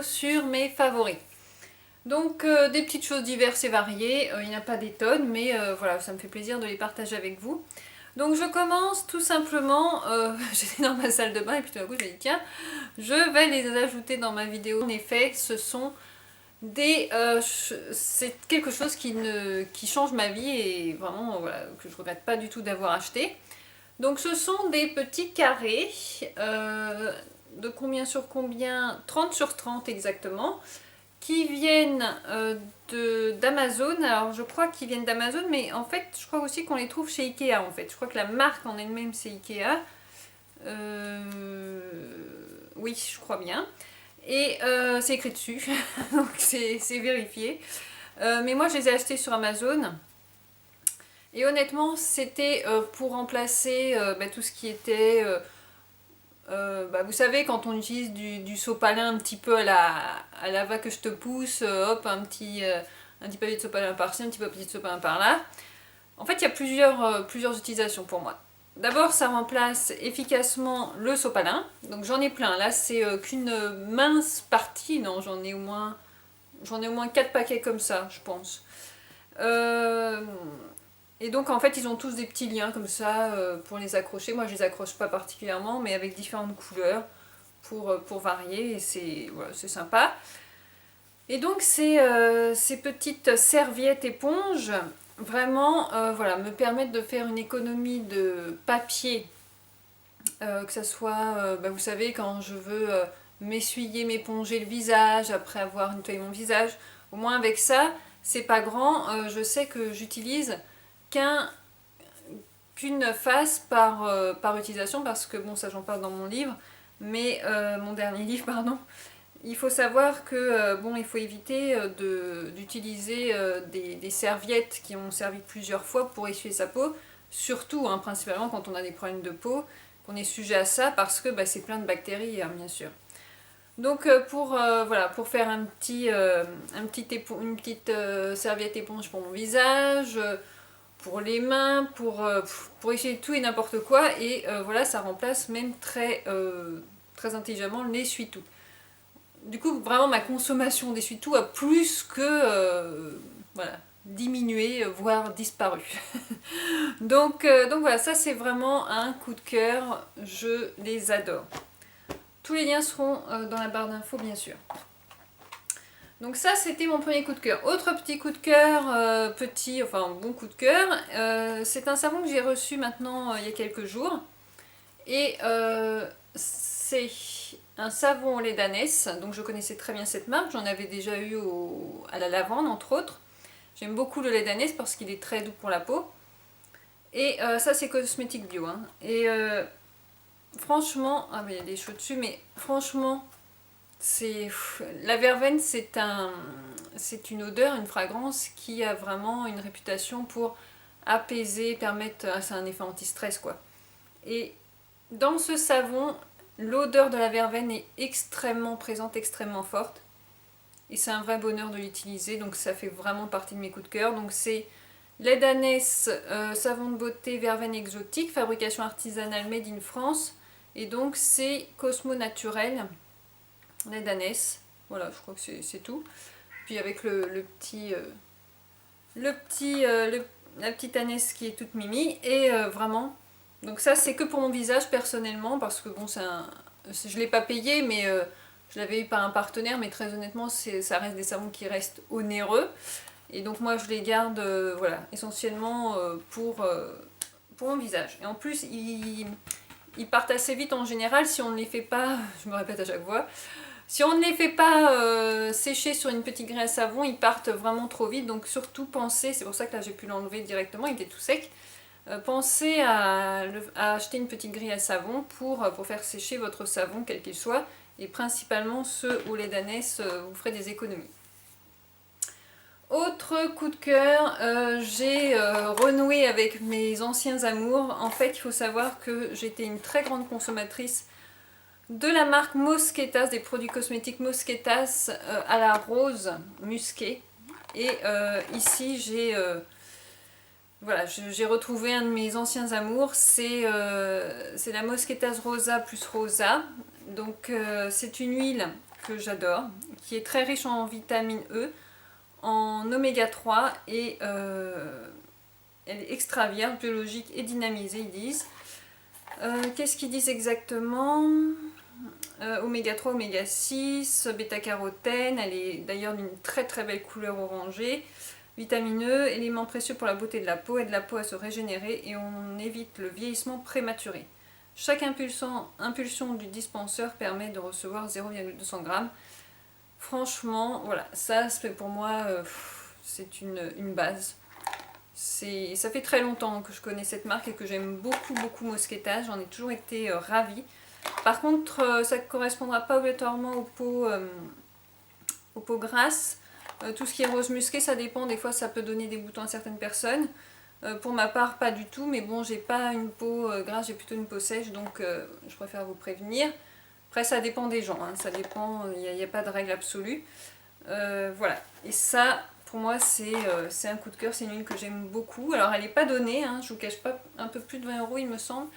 sur mes favoris. Donc des petites choses diverses et variées, il n'y en a pas des tonnes, mais voilà, ça me fait plaisir de les partager avec vous. Donc je commence tout simplement, j'étais dans ma salle de bain et puis tout d'un coup je me dis tiens, je vais les ajouter dans ma vidéo. En effet, ce sont des... c'est quelque chose qui change ma vie et vraiment voilà, que je regrette pas du tout d'avoir acheté. Donc ce sont des petits carrés, de combien sur combien, 30 sur 30 exactement, qui viennent d'Amazon. Alors je crois qu'ils viennent d'Amazon, mais en fait je crois aussi qu'on les trouve chez Ikea en fait. Je crois que la marque en elle-même c'est Ikea. Oui, je crois bien. Et c'est écrit dessus, donc c'est vérifié. Mais moi je les ai achetés sur Amazon. Et honnêtement, c'était pour remplacer tout ce qui était... vous savez, quand on utilise du sopalin un petit peu à la va que je te pousse, hop, un petit papier de sopalin par-ci, un petit papier de sopalin par-là. En fait, il y a plusieurs utilisations pour moi. D'abord, ça remplace efficacement le sopalin. Donc j'en ai plein. Là, c'est qu'une mince partie. Non, j'en ai au moins 4 paquets comme ça, je pense. Et donc en fait ils ont tous des petits liens comme ça pour les accrocher. Moi je les accroche pas particulièrement mais avec différentes couleurs pour varier et c'est voilà, sympa. Et donc ces petites serviettes éponges vraiment voilà, me permettent de faire une économie de papier. Que ça soit, vous savez, quand je veux m'essuyer, m'éponger le visage après avoir nettoyé mon visage, au moins avec ça, c'est pas grand. Je sais que j'utilise qu'une face par utilisation parce que bon ça j'en parle dans mon livre mais mon dernier livre pardon, il faut savoir que bon il faut éviter d'utiliser des serviettes qui ont servi plusieurs fois pour essuyer sa peau, surtout hein, principalement quand on a des problèmes de peau, qu'on est sujet à ça parce que c'est plein de bactéries hein, bien sûr. Donc voilà, pour faire une petite serviette éponge pour mon visage, pour les mains, pour essuyer tout et n'importe quoi. Et voilà, ça remplace même très intelligemment l'essuie-tout. Du coup, vraiment, ma consommation d'essuie-tout a plus que voilà, diminué, voire disparu. donc voilà, ça c'est vraiment un coup de cœur. Je les adore. Tous les liens seront dans la barre d'infos, bien sûr. Donc ça, c'était mon premier coup de cœur. Autre petit coup de cœur, bon coup de cœur, c'est un savon que j'ai reçu maintenant il y a quelques jours. Et c'est un savon au lait d'ânesse, donc je connaissais très bien cette marque, j'en avais déjà eu à la lavande entre autres. J'aime beaucoup le lait d'ânesse parce qu'il est très doux pour la peau. Et ça c'est cosmétique bio. Hein. Et franchement, ah mais il y a des choses dessus, mais franchement, la verveine c'est une odeur, une fragrance qui a vraiment une réputation pour apaiser, permettre, c'est un effet anti-stress quoi. Et dans ce savon, l'odeur de la verveine est extrêmement présente, extrêmement forte. Et c'est un vrai bonheur de l'utiliser, donc ça fait vraiment partie de mes coups de cœur. Donc c'est lait d'ânesse, savon de beauté verveine exotique, fabrication artisanale made in France. Et donc c'est Cosmo Naturel, lait d'ânesse. Voilà, je crois que c'est tout. Puis avec la petite ânesse qui est toute mimi. Et vraiment, donc ça c'est que pour mon visage personnellement, parce que bon, je ne l'ai pas payé, mais je l'avais eu par un partenaire, mais très honnêtement, ça reste des savons qui restent onéreux. Et donc moi je les garde voilà, essentiellement pour mon visage. Et en plus, ils partent assez vite en général si on ne les fait pas, je me répète à chaque fois, si on ne les fait pas sécher sur une petite grille à savon, ils partent vraiment trop vite. Donc surtout pensez, c'est pour ça que là j'ai pu l'enlever directement, il était tout sec. Pensez à acheter une petite grille à savon pour faire sécher votre savon quel qu'il soit. Et principalement ceux au lait d'ânesse, vous ferez des économies. Autre coup de cœur, j'ai renoué avec mes anciens amours. En fait, il faut savoir que j'étais une très grande consommatrice de la marque Mosquetas, des produits cosmétiques Mosquetas à la rose musquée. Et ici, j'ai retrouvé un de mes anciens amours. C'est la Mosquetas Rosa plus Rosa. Donc, c'est une huile que j'adore, qui est très riche en vitamine E, en oméga 3 et elle est extra vierge, biologique et dynamisée, ils disent. Qu'est-ce qu'ils disent exactement? Oméga 3, oméga 6, bêta-carotène, elle est d'ailleurs d'une très très belle couleur orangée. Vitamine E, élément précieux pour la beauté de la peau, aide la peau à se régénérer et on évite le vieillissement prématuré. Chaque impulsion du dispenseur permet de recevoir 0,200 g. Franchement, voilà, ça pour moi, c'est une base. Ça fait très longtemps que je connais cette marque et que j'aime beaucoup beaucoup Mosqueta, j'en ai toujours été ravie. Par contre, ça ne correspondra pas obligatoirement aux peaux grasses. Tout ce qui est rose musqué, ça dépend, des fois ça peut donner des boutons à certaines personnes. Pour ma part, pas du tout, mais bon, j'ai pas une peau grasse, j'ai plutôt une peau sèche, donc je préfère vous prévenir. Après, ça dépend des gens, hein, ça dépend, il n'y a pas de règle absolue. Voilà, et ça, pour moi, c'est un coup de cœur, c'est une huile que j'aime beaucoup. Alors, elle n'est pas donnée, hein, je vous cache pas, un peu plus de 20 € il me semble.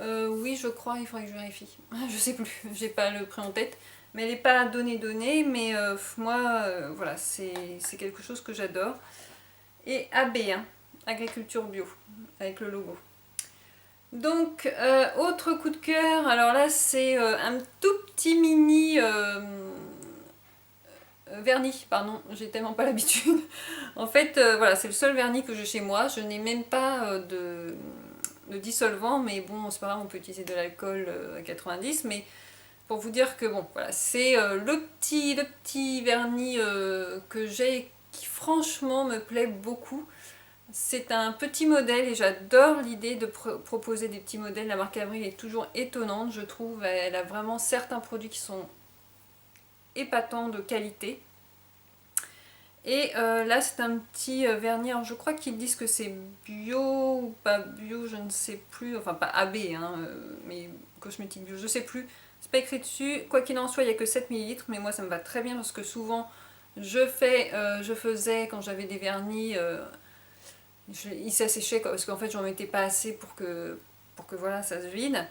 Oui, je crois, il faudrait que je vérifie. Je sais plus, j'ai pas le prix en tête. Mais elle n'est pas donnée, mais moi, voilà, c'est quelque chose que j'adore. Et AB, hein, Agriculture Bio, avec le logo. Donc, autre coup de cœur, alors là, c'est un tout petit mini vernis, pardon, j'ai tellement pas l'habitude. En fait, voilà, c'est le seul vernis que j'ai chez moi. Je n'ai même pas de dissolvant, mais bon, c'est pas grave, on peut utiliser de l'alcool à 90, mais pour vous dire que bon, voilà, c'est le petit vernis que j'ai qui franchement me plaît beaucoup. C'est un petit modèle et j'adore l'idée de proposer des petits modèles. La marque Avril est toujours étonnante, je trouve. Elle a vraiment certains produits qui sont épatants de qualité. Et là, c'est un petit vernis. Alors, je crois qu'ils disent que c'est bio ou pas bio, je ne sais plus. Enfin, pas AB, hein, mais cosmétique bio, je ne sais plus. C'est pas écrit dessus. Quoi qu'il en soit, il n'y a que 7 ml, mais moi, ça me va très bien parce que souvent, je faisais quand j'avais des vernis. Il s'asséchait parce qu'en fait j'en mettais pas assez pour que voilà ça se vide.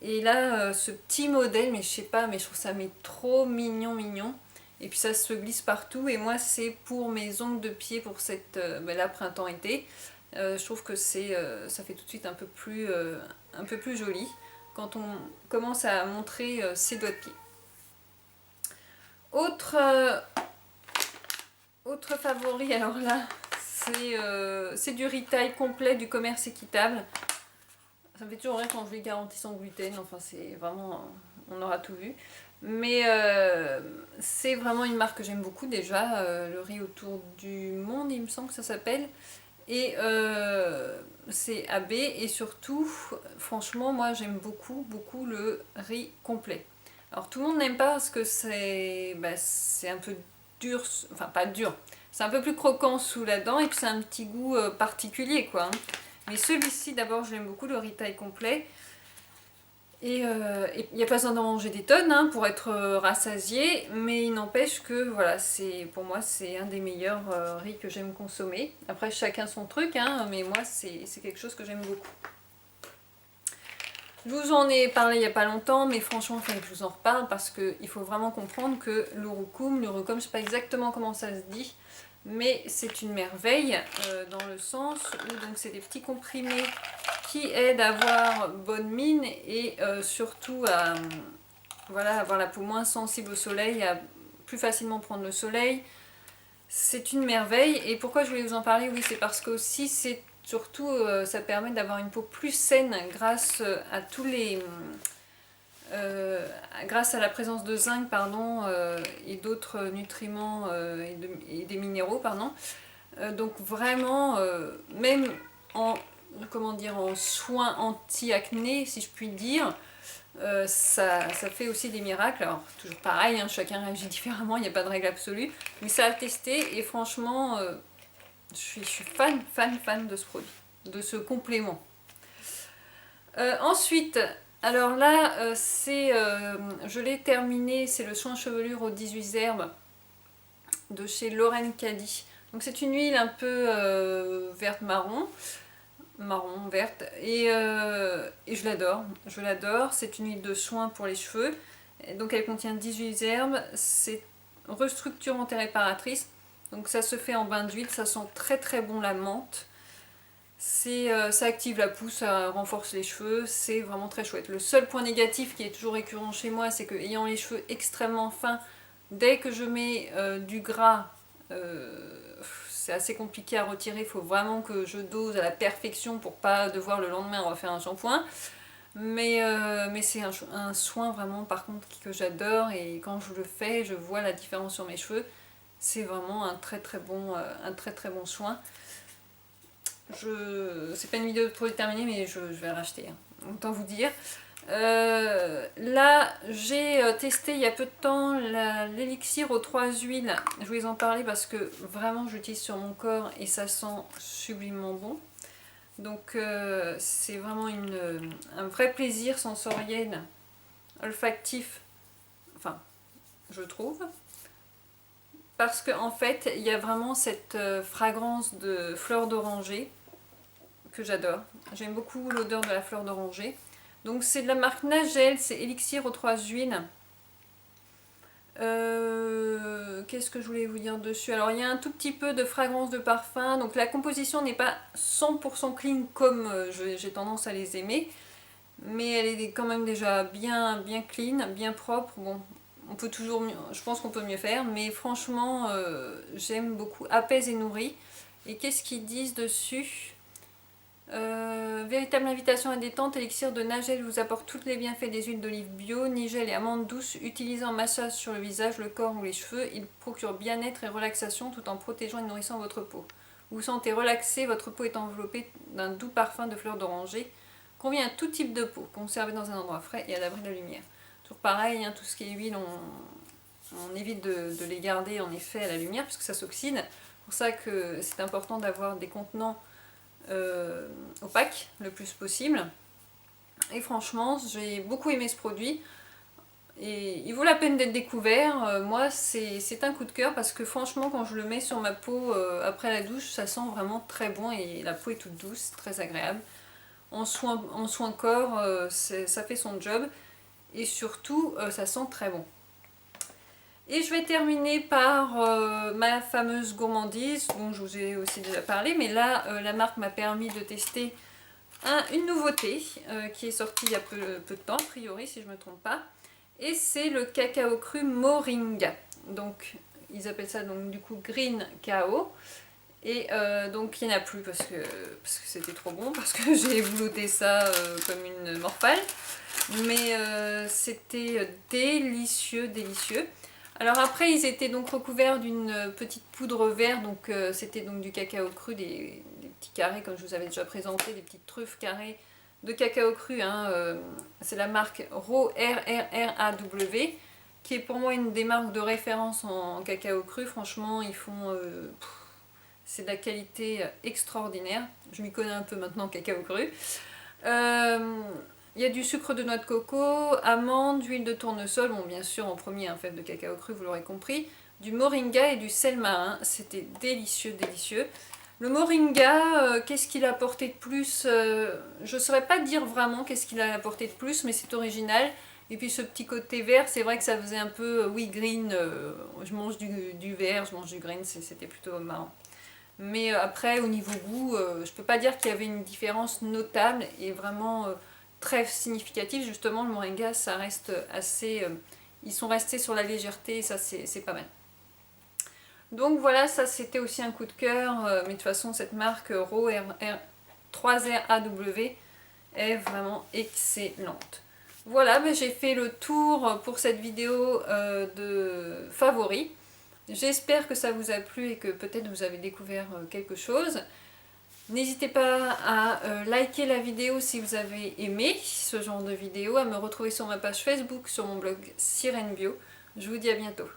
Et là ce petit modèle, mais je sais pas, mais je trouve ça trop mignon. Et puis ça se glisse partout et moi c'est pour mes ongles de pied pour cette là printemps-été. Je trouve que ça fait tout de suite un peu plus joli quand on commence à montrer ses doigts de pied. Autre favori, alors là, c'est du retail complet, du commerce équitable. Ça me fait toujours rire quand je les garantis sans gluten, enfin c'est vraiment, on aura tout vu. Mais c'est vraiment une marque que j'aime beaucoup déjà, le riz autour du monde, il me semble que ça s'appelle. Et c'est AB et surtout, franchement, moi j'aime beaucoup le riz complet. Alors tout le monde n'aime pas parce que c'est un peu dur, enfin pas dur, c'est un peu plus croquant sous la dent et puis c'est un petit goût particulier quoi. Hein. Mais celui-ci d'abord je l'aime beaucoup, le riz taille complet. Et il n'y a pas besoin d'en manger des tonnes hein, pour être rassasié, mais il n'empêche que voilà, pour moi c'est un des meilleurs riz que j'aime consommer. Après chacun son truc, hein, mais moi c'est quelque chose que j'aime beaucoup. Je vous en ai parlé il n'y a pas longtemps, mais franchement il fallait que je vous en reparle parce qu'il faut vraiment comprendre que l'urucum, je ne sais pas exactement comment ça se dit, mais c'est une merveille dans le sens où donc c'est des petits comprimés qui aident à avoir bonne mine et surtout à voilà, avoir la peau moins sensible au soleil, à plus facilement prendre le soleil. C'est une merveille et pourquoi je voulais vous en parler, oui c'est parce que aussi c'est surtout ça permet d'avoir une peau plus saine grâce à tous les grâce à la présence de zinc pardon, et d'autres nutriments et des minéraux pardon. Donc vraiment même en en soins anti-acné si je puis dire, ça fait aussi des miracles. Alors toujours pareil, hein, chacun réagit différemment, il n'y a pas de règle absolue, mais ça a testé et franchement je suis fan de ce produit, de ce complément. Ensuite, alors là, je l'ai terminé, c'est le soin chevelure aux 18 herbes de chez Lorraine Caddy. Donc c'est une huile un peu verte-marron, verte, et je l'adore. C'est une huile de soin pour les cheveux Et donc elle contient 18 herbes, c'est restructurante et réparatrice. Donc ça se fait en bain d'huile, ça sent très très bon la menthe. Ça active la peau, ça renforce les cheveux, c'est vraiment très chouette. Le seul point négatif qui est toujours récurrent chez moi, c'est que ayant les cheveux extrêmement fins, dès que je mets du gras, c'est assez compliqué à retirer, il faut vraiment que je dose à la perfection pour pas devoir le lendemain refaire un shampoing. Mais c'est un soin vraiment par contre que j'adore, et quand je le fais, je vois la différence sur mes cheveux. C'est vraiment un très très bon soin. C'est pas une vidéo de produit terminée, mais je vais racheter, hein. Autant vous dire. Là, j'ai testé il y a peu de temps l'élixir aux 3 huiles. Je voulais en parler parce que vraiment j'utilise sur mon corps et ça sent sublimement bon. Donc c'est vraiment un vrai plaisir sensoriel, olfactif, enfin je trouve. Parce qu'en fait, il y a vraiment cette fragrance de fleur d'oranger que j'adore. J'aime beaucoup l'odeur de la fleur d'oranger. Donc c'est de la marque Nagel, c'est élixir aux 3 huiles. Qu'est-ce que je voulais vous dire dessus? Alors il y a un tout petit peu de fragrance de parfum, donc la composition n'est pas 100% clean comme j'ai tendance à les aimer, mais elle est quand même déjà bien clean, bien propre. Bon, on peut toujours mieux, je pense qu'on peut mieux faire, mais franchement j'aime beaucoup, apaise et nourrit. Et qu'est-ce qu'ils disent dessus? Véritable invitation à détente, élixir de Nagel vous apporte tous les bienfaits des huiles d'olive bio, nigel et amandes douces, utilisé en massage sur le visage, le corps ou les cheveux. Il procure bien-être et relaxation tout en protégeant et nourrissant votre peau. Vous vous sentez relaxé, votre peau est enveloppée d'un doux parfum de fleurs d'oranger. Convient à tout type de peau, conservé dans un endroit frais et à l'abri de la lumière. Toujours pareil, hein, tout ce qui est huile, on évite de les garder en effet à la lumière puisque ça s'oxyde. C'est pour ça que c'est important d'avoir des contenants opaque le plus possible. Et franchement j'ai beaucoup aimé ce produit et il vaut la peine d'être découvert. Moi c'est un coup de cœur parce que franchement quand je le mets sur ma peau après la douche, ça sent vraiment très bon et la peau est toute douce, très agréable. En soin corps, ça fait son job et surtout ça sent très bon. Et je vais terminer par ma fameuse gourmandise, dont je vous ai aussi déjà parlé, mais là, la marque m'a permis de tester une nouveauté qui est sortie il y a peu de temps, a priori, si je ne me trompe pas. Et c'est le cacao cru Moringa. Donc, ils appellent ça donc du coup Green Cao. Et donc, il n'y en a plus parce que c'était trop bon, parce que j'ai bouloté ça comme une morphale. Mais c'était délicieux, délicieux. Alors après ils étaient donc recouverts d'une petite poudre verte, donc c'était donc du cacao cru, des petits carrés comme je vous avais déjà présenté, des petites truffes carrées de cacao cru, hein, c'est la marque RAW, qui est pour moi une des marques de référence en cacao cru. Franchement ils font, c'est de la qualité extraordinaire, je m'y connais un peu maintenant en cacao cru. Il y a du sucre de noix de coco, amandes, huile de tournesol, bon bien sûr en premier un fève de cacao cru, vous l'aurez compris, du moringa et du sel marin, c'était délicieux, délicieux. Le moringa, qu'est-ce qu'il a apporté de plus? Je ne saurais pas dire vraiment qu'est-ce qu'il a apporté de plus, mais c'est original. Et puis ce petit côté vert, c'est vrai que ça faisait un peu, oui green, je mange du vert, je mange du green, c'était plutôt marrant. Mais après au niveau goût, je peux pas dire qu'il y avait une différence notable et vraiment très significative. Justement le moringa ça reste assez, ils sont restés sur la légèreté et ça c'est pas mal. Donc voilà, ça c'était aussi un coup de cœur, mais de toute façon cette marque RAW 3RAW est vraiment excellente. Voilà, ben, j'ai fait le tour pour cette vidéo de favoris. J'espère que ça vous a plu et que peut-être vous avez découvert quelque chose. N'hésitez pas à liker la vidéo si vous avez aimé ce genre de vidéo, à me retrouver sur ma page Facebook, sur mon blog Sirène Bio. Je vous dis à bientôt.